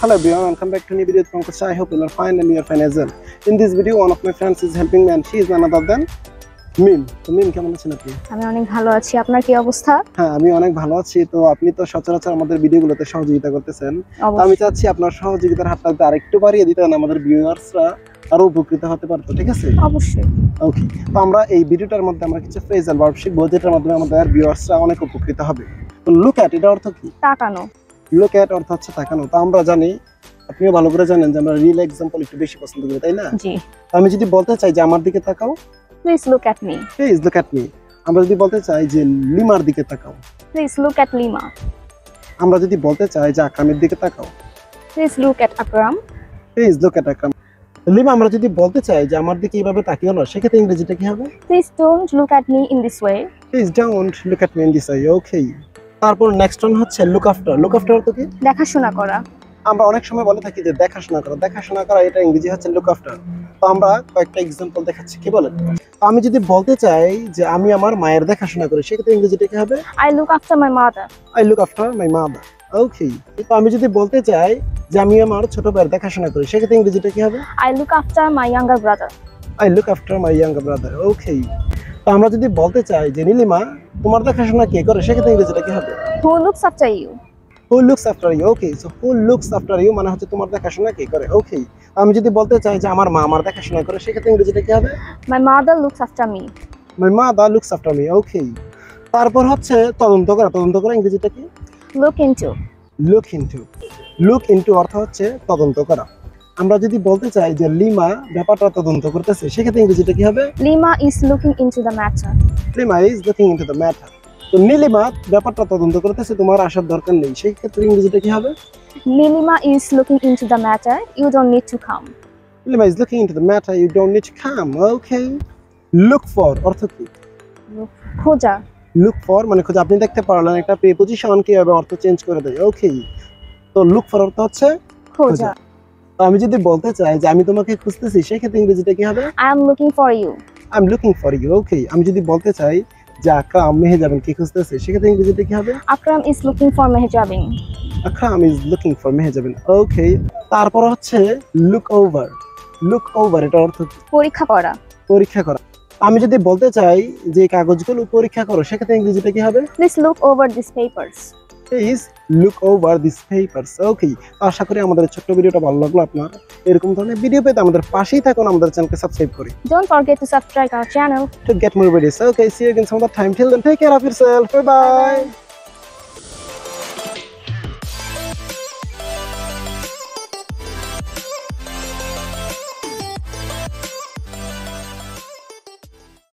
Hello everyone, welcome back to a new video from Coach. I hope you are fine and you are fine as well. In this video, one of my friends is helping me and she is none other than মিম। তো মিম কেমন আছেন আপনি? আমি অনেক ভালো আছি। আপনার কি অবস্থা? হ্যাঁ, আমি অনেক ভালো আছি। তো আপনি তো সচরাচর আমাদের ভিডিওগুলোতে সহযোগিতা করতেছেন। তো আমি চাচ্ছি আপনার সহযোগিতার হাতটা আরেকটু বাড়িয়ে দিতেন, আমাদের ভিউয়ার্সরা আরো উপকৃত হতে পারতো, ঠিক আছে? অবশ্যই। ওকে। তো আমরা এই ভিডিওটার মধ্যে আমরা কিছু ফ্রেজাল ভার্ব শিখবো যেটার মাধ্যমে আমাদের ভিউয়ার্সরা অনেক উপকৃত হবে। তো লুক অ্যাট এর অর্থ কি? তাকানো। লুক অ্যাট অর্থ হচ্ছে তাকানো। তো আমরা জানি, আপনিও ভালো করে জানেন যে আমরা রিয়েল এক্সাম্পল একটু বেশি পছন্দ করি, তাই না? জি। আমি যদি বলতে চাই যে আমার দিকে তাকাও, please look at me. Please look at me. আমরা যদি বলতে চাই যে লিমার দিকে তাকাও, প্লিজ লুক অ্যাট লিমা। আমরা যদি বলতে চাই যে আকরামের দিকে তাকাও, please look at Akram. Please look at Akram. Lima আমরা যদি বলতে চাই যে আমার দিকে এইভাবে তাকিও না, সেক্ষেত্রে ইংরেজিটা কি হবে? Please don't look at me in this way. Please don't look at me in this way. Okay. তারপর নেক্সট ওয়ান হচ্ছে লুক আফটার। লুক আফটার অর্থ কি? দেখাশোনা করা। আমরা অনেক সময় বলে থাকি যে দেখাশোনা করা, দেখাশোনা করা, এটা ইংরেজি হচ্ছে লুক আফটার। তো আমরা কয়েকটা এক্সাম্পল দেখাচ্ছি, কি বলেন? আমি যদি বলতে চাই যে আমি আমার মায়ের দেখাশোনা করি, সেক্ষেত্রে ইংরেজিটা কি হবে? I look after my mother. I look after my mother. Okay. তো আমি যদি বলতে চাই যে আমি আমার ছোট ভাইয়ের দেখাশোনা করি, সেক্ষেত্রে ইংরেজিটা কি হবে? I look after my younger brother. I look after my younger brother. Okay. তো আমরা যদি বলতে চাই যে নীলিমা তোমার দেখাশোনা কে করে, সেক্ষেত্রে ইংরেজিটা কি হবে? Who looks after you. Who looks after you. Okay. So who looks after you মানে হচ্ছে তোমার দেখাশোনা কে করে। ওকে। আমি যদি বলতে চাই যে আমার মা আমার দেখাশোনা করে, সেক্ষেত্রে ইংরেজিটা কি হবে? My mother looks after me. My mother looks after me. Okay. তারপর হচ্ছে তদন্ত করা। তদন্ত করা ইংরেজিটা কি? Look into. Look into. Look into অর্থ হচ্ছে তদন্ত করা। আমরা যদি বলতে চাই যে লিমা ব্যাপারটা তদন্ত করতেছে, সেক্ষেত্রে ইংরেজিটা কি হবে? Lima is looking into the matter. Lima is looking into the matter. তো নীলিমা ব্যাপারটা তদন্ত করতেছে, তোমার আসার দরকার নেই, সেই ক্ষেত্রে ইংরেজিটা কি হবে? Nilima is looking into the matter, you don't need to come. Nilima is looking into the matter, you don't need to come. Okay. Look for অর্থ কি? খোঁজা। লুক ফর মানে খোঁজা। আপনি দেখতে পারলেন একটা প্রিপজিশন কিভাবে অর্থ চেঞ্জ করে দেয়। ওকে। তো লুক ফর অর্থ হচ্ছে খোঁজা। তো আমি যদি বলতে চাই যে আমি তোমাকে খুঁজতেছি, সেক্ষেত্রে ইংরেজিটা কি হবে? I am looking for you. I am looking for you. Okay. আমি যদি বলতে চাই যে আকরাম মেহেজাবিন কি খুঁজতেছে, সেক্ষেত্রে ইংরেজিতে কি হবে? Akram is looking for Mehjabin. Akram is looking for Mehjabin. Okay. তারপর হচ্ছে লুক ওভার। লুক ওভার এটা অর্থ কি? পরীক্ষা করা। পরীক্ষা করা। আমি যদি বলতে চাই যে কাগজগুলো পরীক্ষা করো, সেক্ষেত্রে ইংরেজিতে কি হবে? Please look over this papers. Please look over this papers. Okay. আশা করি আমাদের ছোট্ট ভিডিওটা ভালো লাগলো আপনার। এরকম ধরনের ভিডিও পেতে আমাদের পাশেই থাকুন, আমাদের চ্যানেলকে সাবস্ক্রাইব করে। Don't forget to subscribe our channel To get more videos. Okay, see you again some other time. Till then, take care of yourself. Bye bye.